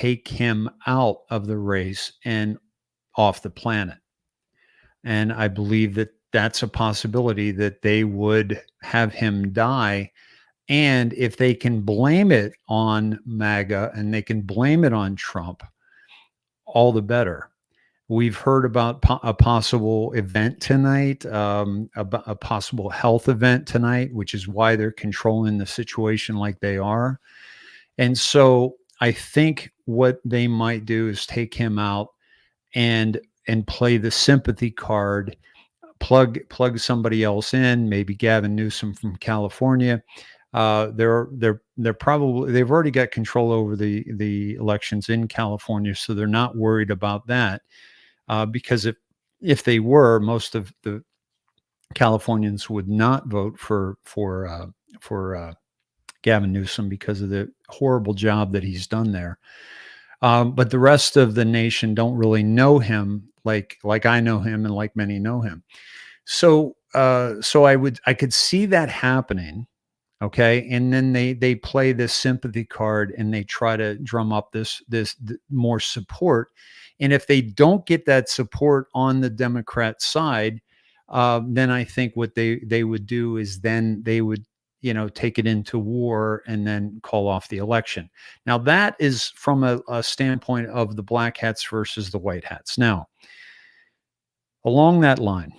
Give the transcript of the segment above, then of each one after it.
take him out of the race and off the planet. And I believe that that's a possibility, that they would have him die. And if they can blame it on MAGA and they can blame it on Trump, all the better. We've heard about a possible event tonight, a possible health event tonight, which is why they're controlling the situation like they are. And so I think what they might do is take him out and play the sympathy card, plug somebody else in, maybe Gavin Newsom from California. They're probably, they've already got control over the elections in California, so they're not worried about that. Because if they were, most of the Californians would not vote for Gavin Newsom because of the horrible job that he's done there. But the rest of the nation don't really know him like I know him and like many know him. So I could see that happening. Okay. And then they play this sympathy card and they try to drum up this more support. And if they don't get that support on the Democrat side, then I think what they would do is then they would, take it into war and then call off the election. Now that is from a standpoint of the black hats versus the white hats. Now, along that line,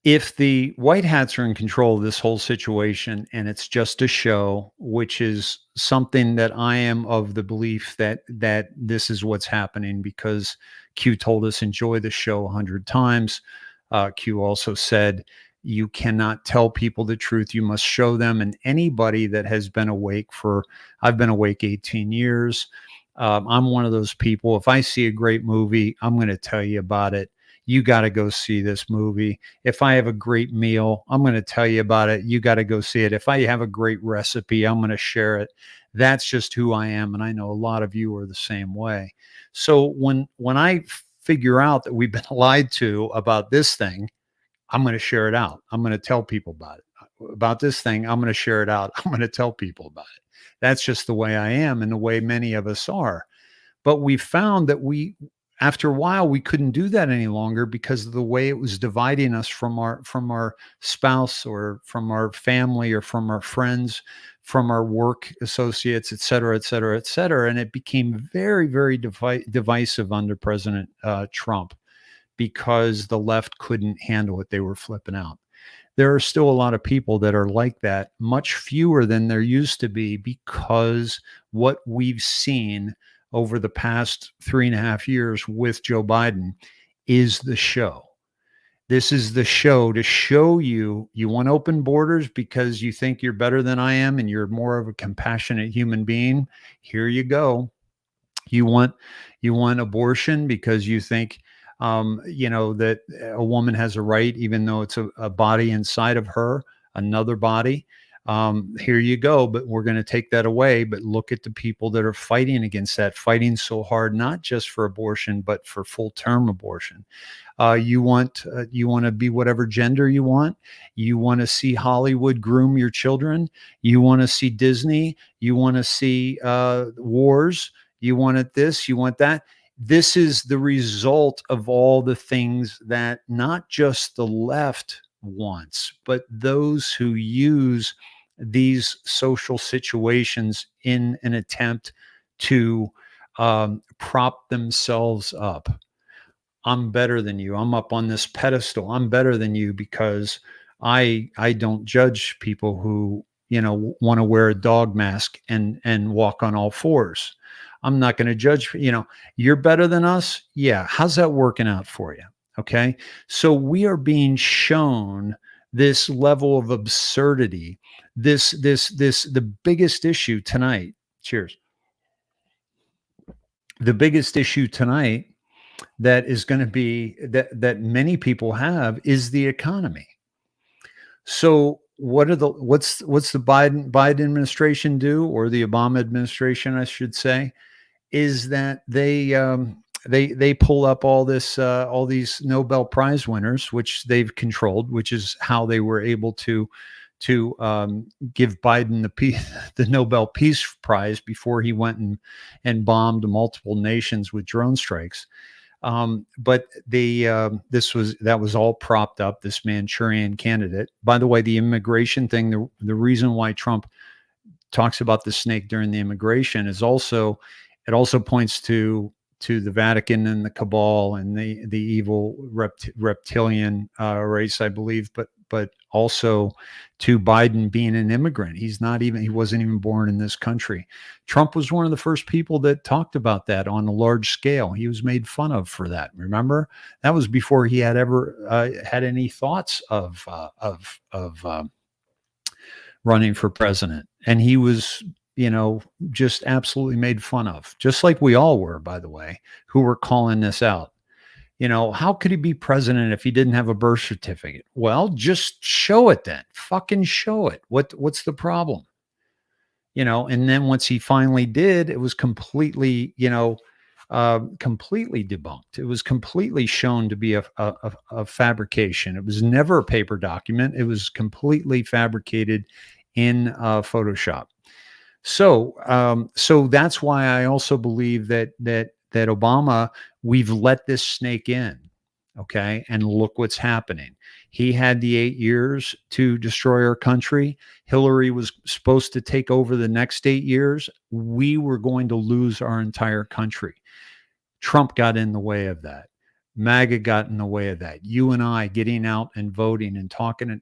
if the white hats are in control of this whole situation and it's just a show, which is something that I am of the belief that this is what's happening, because Q told us enjoy the show 100 times. Q also said you cannot tell people the truth. You must show them. And anybody that has been awake I've been awake 18 years. I'm one of those people. If I see a great movie, I'm going to tell you about it. You got to go see this movie. If I have a great meal, I'm going to tell you about it. You got to go see it. If I have a great recipe, I'm going to share it. That's just who I am. And I know a lot of you are the same way. So when I figure out that we've been lied to about this thing, I'm going to share it out. I'm going to tell people about it. About this thing, I'm going to share it out. I'm going to tell people about it. That's just the way I am and the way many of us are. But we found that after a while, we couldn't do that any longer because of the way it was dividing us from our spouse or from our family or from our friends, from our work associates, et cetera, et cetera, et cetera. And it became very, very divisive under President Trump because the left couldn't handle it. They were flipping out. There are still a lot of people that are like that, much fewer than there used to be, because what we've seen over the past 3.5 years with Joe Biden is the show. This is the show to show you want open borders because you think you're better than I am and you're more of a compassionate human being. Here you go. You want abortion because you think, that a woman has a right, even though it's a body inside of her, another body. Here you go, but we're going to take that away. But look at the people that are fighting against that, fighting so hard, not just for abortion, but for full-term abortion. You want to be whatever gender you want. You want to see Hollywood groom your children. You want to see Disney. You want to see wars. You want this. You want that. This is the result of all the things that not just the left wants, but those who use these social situations in an attempt to prop themselves up. I'm better than you. I'm up on this pedestal. I'm better than you because I don't judge people who, want to wear a dog mask and walk on all fours. I'm not going to judge, you're better than us. Yeah. How's that working out for you? Okay. So we are being shown this level of absurdity, the biggest issue tonight. Cheers. The biggest issue tonight that is going to be that many people have is the economy. So what's the Biden administration do, or the Obama administration, I should say, is that they pull up all these Nobel Prize winners, which they've controlled, which is how they were able to to give Biden the Nobel Peace Prize before he went and bombed multiple nations with drone strikes. But that was all propped up. This Manchurian candidate. By the way, the immigration thing. The reason why Trump talks about the snake during the immigration is also it also points to the Vatican and the cabal and the evil reptilian race, I believe, but also to Biden being an immigrant. He wasn't even born in this country. Trump was one of the first people that talked about that on a large scale. He was made fun of for that. Remember, that was before he had ever had any thoughts of running for president, and he was, just absolutely made fun of, just like we all were, by the way, who were calling this out. How could he be president if he didn't have a birth certificate? Well, just show it then. Fucking show it. What's the problem? And then once he finally did, it was completely, completely debunked. It was completely shown to be a fabrication. It was never a paper document. It was completely fabricated in Photoshop. So that's why I also believe that Obama, we've let this snake in. Okay. And look what's happening. He had the 8 years to destroy our country. Hillary was supposed to take over the next 8 years. We were going to lose our entire country. Trump got in the way of that. MAGA got in the way of that. You and I getting out and voting and talking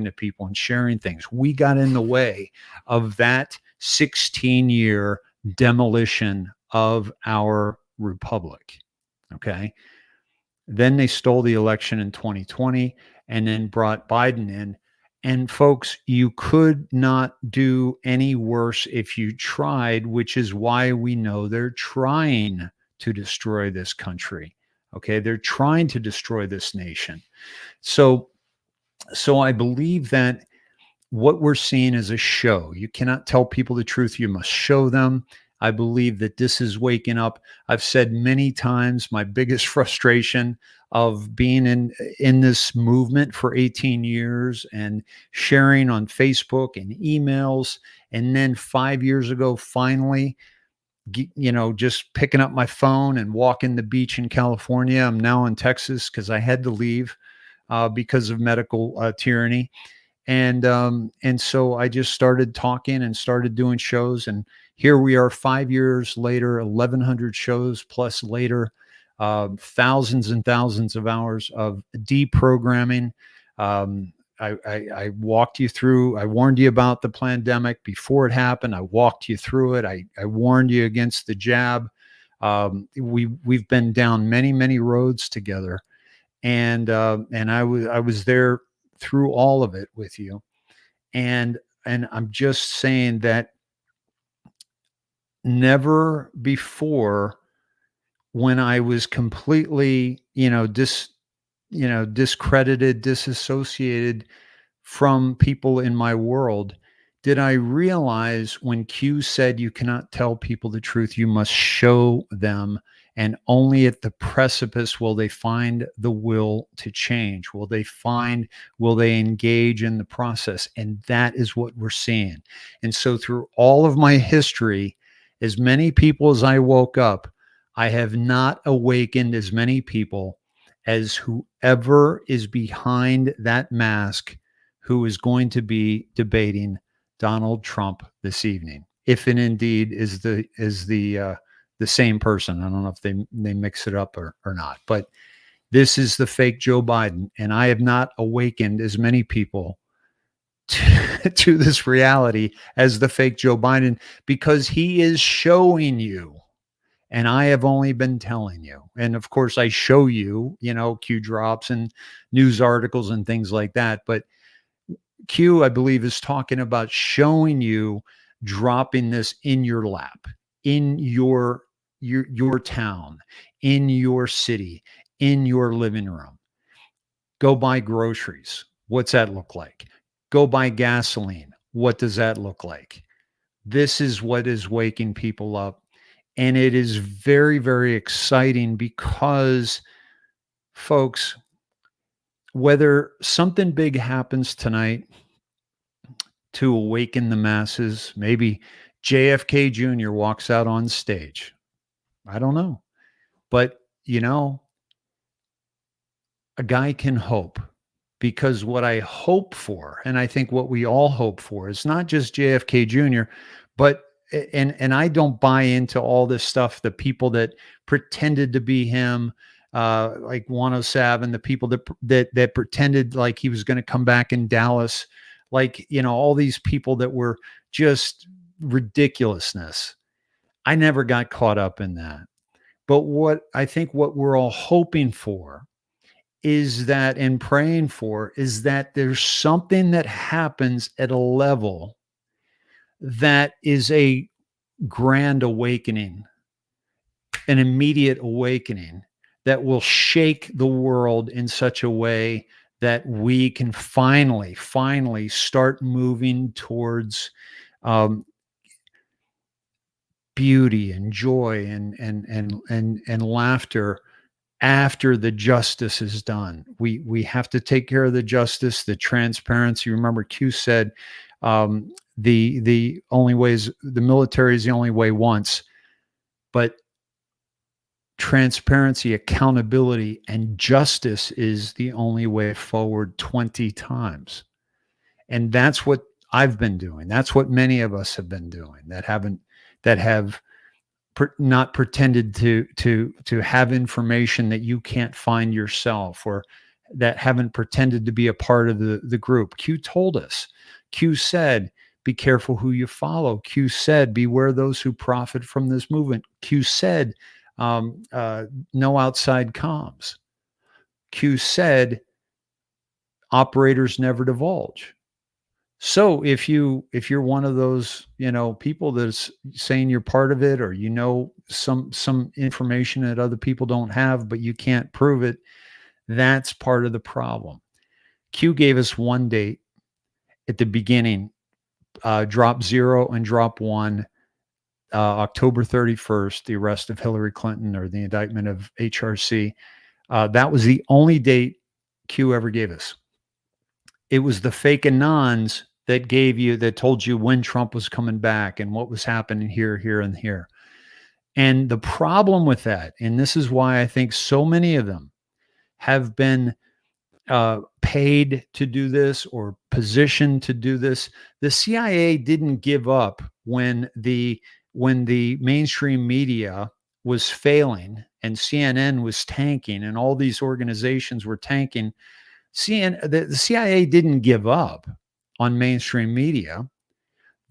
to people and sharing things. We got in the way of that 16-year demolition of our republic. Okay. Then they stole the election in 2020 and then brought Biden in. And folks, you could not do any worse if you tried, which is why we know they're trying to destroy this country. Okay. They're trying to destroy this nation. So I believe that what we're seeing is a show. You cannot tell people the truth. You must show them. I believe that this is waking up. I've said many times my biggest frustration of being in this movement for 18 years and sharing on Facebook and emails. And then 5 years ago, finally, just picking up my phone and walking the beach in California. I'm now in Texas because I had to leave because of medical tyranny. And so I just started talking and started doing shows, and here we are 5 years later, 1,100 shows plus later, thousands and thousands of hours of deprogramming. I walked you through. I warned you about the pandemic before it happened. I walked you through it. I warned you against the jab. We've been down many roads together, and I was there through all of it with you. And I'm just saying that never before, when I was completely, discredited, disassociated from people in my world, did I realize when Q said you cannot tell people the truth, you must show them. And only at the precipice will they find the will to change. Will they engage in the process? And that is what we're seeing. And so through all of my history, as many people as I woke up, I have not awakened as many people as whoever is behind that mask, who is going to be debating Donald Trump this evening, if it indeed is the same person. I don't know if they mix it up or not, but this is the fake Joe Biden. And I have not awakened as many people to this reality as the fake Joe Biden, because he is showing you. And I have only been telling you. And of course, I show you, Q drops and news articles and things like that. But Q, I believe, is talking about showing you, dropping this in your lap, in your town, in your city, in your living room. Go buy groceries. What's that look like? Go buy gasoline. What does that look like? This is what is waking people up. And it is very, very exciting because, folks, whether something big happens tonight to awaken the masses. Maybe JFK Jr. walks out on stage. I don't know. But, a guy can hope, because what I hope for, and I think what we all hope for, is not just JFK Jr., but and I don't buy into all this stuff. The people that pretended to be him, like 107, the people that pretended like he was going to come back in Dallas, like all these people that were just ridiculousness. I never got caught up in that. But what I think what we're all hoping for is that, and praying for, is that there's something that happens at a level that is a grand awakening, an immediate awakening that will shake the world in such a way that we can finally start moving towards um, beauty and joy and laughter after the justice is done. We have to take care of the justice, the transparency. Remember, Q said the only ways, the military is the only way once, but transparency, accountability, and justice is the only way forward 20 times. And that's what I've been doing. That's what many of us have been doing that have not pretended to have information that you can't find yourself, or that haven't pretended to be a part of the group. Q told us. Q said, be careful who you follow. Q said, beware those who profit from this movement. Q said, no outside comms. Q said, operators never divulge. So if you're one of those, people that's saying you're part of it, or some information that other people don't have, but you can't prove it, that's part of the problem. Q gave us one date at the beginning, drop 0 and drop 1, October 31st, the arrest of Hillary Clinton, or the indictment of HRC. That was the only date Q ever gave us. It was the fake anons that told you when Trump was coming back and what was happening here, and here. And the problem with that, and this is why I think so many of them have been paid to do this or positioned to do this. The CIA didn't give up when the mainstream media was failing and CNN was tanking and all these organizations were tanking. The CIA didn't give up on mainstream media.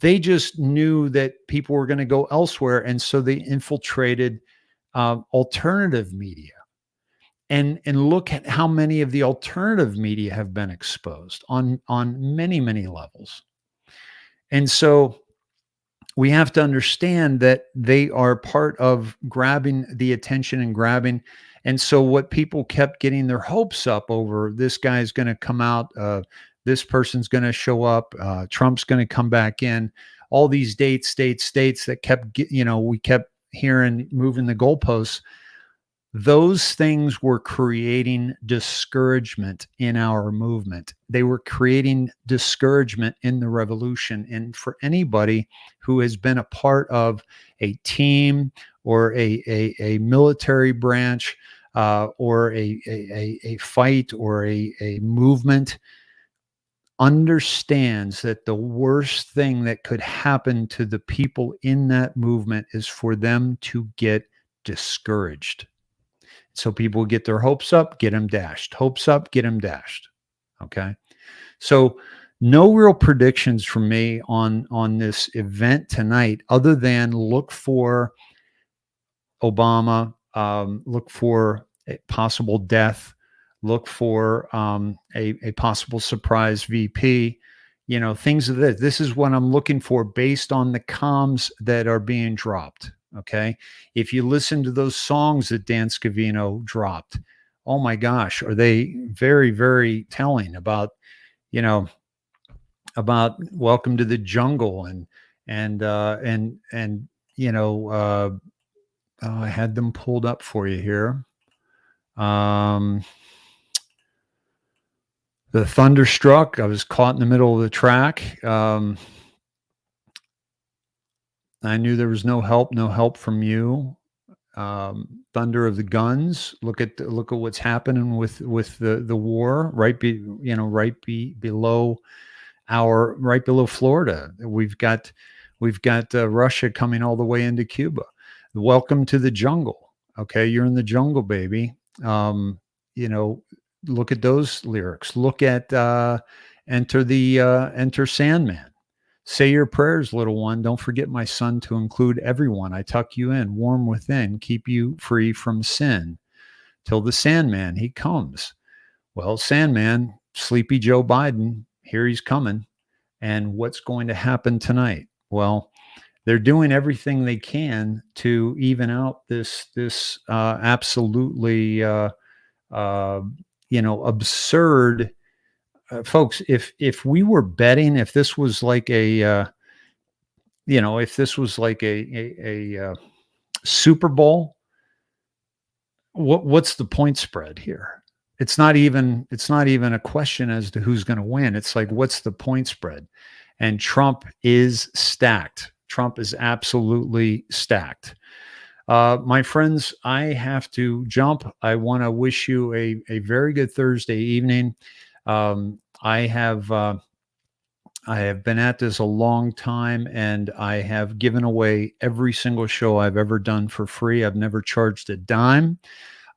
They just knew that people were going to go elsewhere, and so they infiltrated alternative media. And look at how many of the alternative media have been exposed on many levels. And so we have to understand that they are part of grabbing the attention and grabbing. And so what people kept getting their hopes up over, this guy's going to come out, this person's going to show up, Trump's going to come back in, all these states that we kept hearing, moving the goalposts. Those things were creating discouragement in our movement. They were creating discouragement in the revolution. And for anybody who has been a part of a team or a military branch, or a fight or a movement, understands that the worst thing that could happen to the people in that movement is for them to get discouraged. So people get their hopes up, get them dashed. Hopes up, get them dashed. Okay. So no real predictions from me on this event tonight, other than look for Obama, look for a possible death, look for a possible surprise VP, things of this. This is what I'm looking for based on the comms that are being dropped. Okay. If you listen to those songs that Dan Scavino dropped, oh my gosh, are they very, very telling about, about Welcome to the Jungle and I had them pulled up for you here. The thunder struck. I was caught in the middle of the track. I knew there was no help from you. Thunder of the guns. Look at what's happening with the war below right below Florida. We've got Russia coming all the way into Cuba. Welcome to the jungle. Okay, you're in the jungle, baby. Um, you know, look at those lyrics. Look at Enter Sandman. Say your prayers, little one. Don't forget, my son, to include everyone. I tuck you in, warm within, keep you free from sin. Till the Sandman, he comes. Well, Sandman, sleepy Joe Biden, here he's coming. And what's going to happen tonight? Well, they're doing everything they can to even out this absolutely uh, absurd folks. If we were betting, if this was like if this was like a Super Bowl, what's the point spread here? It's not even a question as to who's going to win. It's like, what's the point spread? And Trump is stacked. Trump is absolutely stacked. My friends, I have to jump. I want to wish you a very good Thursday evening. Um, I have uh, I have been at this a long time, and I have given away every single show I've ever done for free. I've never charged a dime.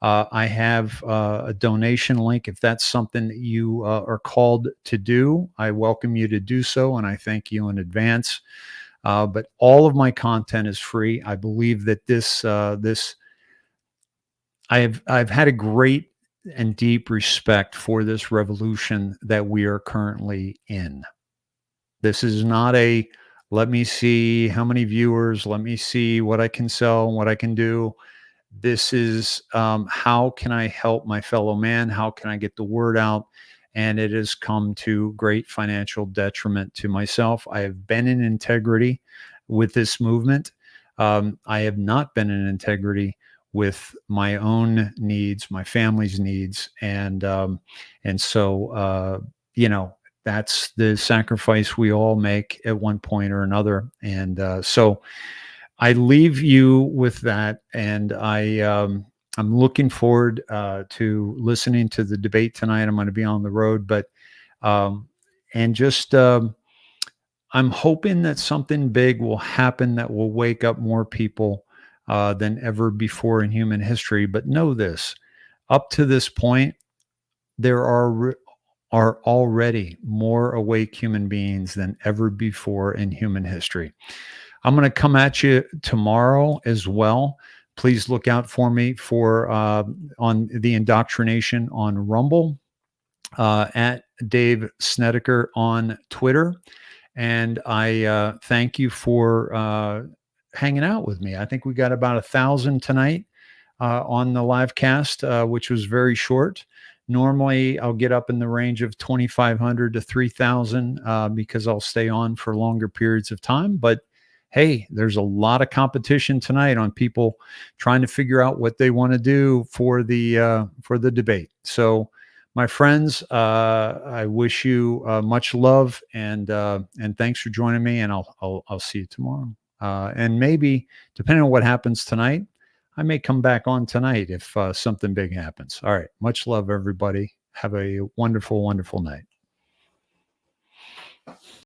I have a donation link. If that's something that you are called to do, I welcome you to do so, and I thank you in advance. But all of my content is free. I believe that this I've had a great and deep respect for this revolution that we are currently in. This is not a let me see how many viewers, let me see what I can sell, what I can do. This is how can I help my fellow man? How can I get the word out? And it has come to great financial detriment to myself. I have been in integrity with this movement. I have not been in integrity with my own needs, my family's needs, and so that's the sacrifice we all make at one point or another. And so I leave you with that, and I'm looking forward to listening to the debate tonight. I'm going to be on the road, but um, and just I'm hoping that something big will happen that will wake up more people than ever before in human history. But know this: up to this point, there are already more awake human beings than ever before in human history. I'm going to come at you tomorrow as well. Please look out for me for on the indoctrination on Rumble, at Dave Snedeker on Twitter. And I thank you for hanging out with me. I think we got about 1,000 tonight on the live cast, which was very short. Normally, I'll get up in the range of 2,500 to 3,000 because I'll stay on for longer periods of time. But hey, there's a lot of competition tonight on people trying to figure out what they want to do for the debate. So, my friends, I wish you much love and thanks for joining me. And I'll see you tomorrow. And maybe depending on what happens tonight, I may come back on tonight if something big happens. All right. Much love, everybody. Have a wonderful, wonderful night.